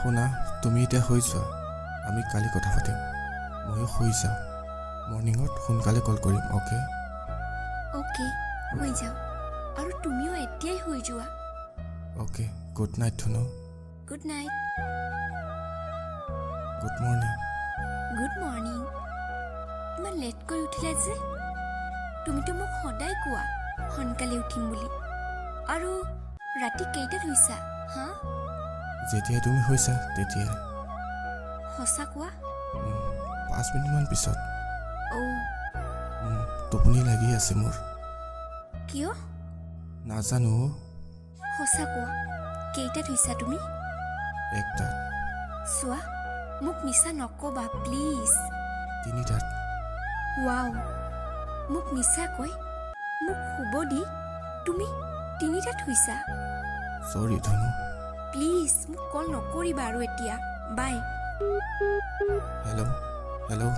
শুনা, তুমি এতিয়া শুই যোৱা, আমি কালি কথা পাতিম। ময়ো শুই যাওঁ, মৰ্ণিঙত সোনকালে কল কৰিম। অ'কে? অ'কে, শুই যাওঁ। আৰু তুমিও এতিয়াই শুই যোৱা। অ'কে, গুড নাইট ধুনু। Good night. Good morning. Good morning. ইমান লেটকৈ উঠিলা যে? তুমিতো মোক সদায় কোৱা সোনকালে উঠিম বুলি। আৰু ৰাতি কেইটাত শুইছা হা? যেতিয়াই তুমি শুইছা তেতিয়াই। সঁচা কোৱা? 5 মিনিটমান পিছত। অ' টোপনি লাগি আছে মোৰ। কিয়? নাজানো। সঁচা কোৱা, কেইটাত শুইছা তুমি? 1টাত। চোৱা, মোক মিছা নক'বা প্লিজ। 3টাত। ৱাও, মোক মিছাকৈ মোক শুব দি তুমি 3টাত শুইছা? চৰি ধনু। প্লিজ মোক কল নকৰিবা আৰু এতিয়া। বাই। হেল্ল'।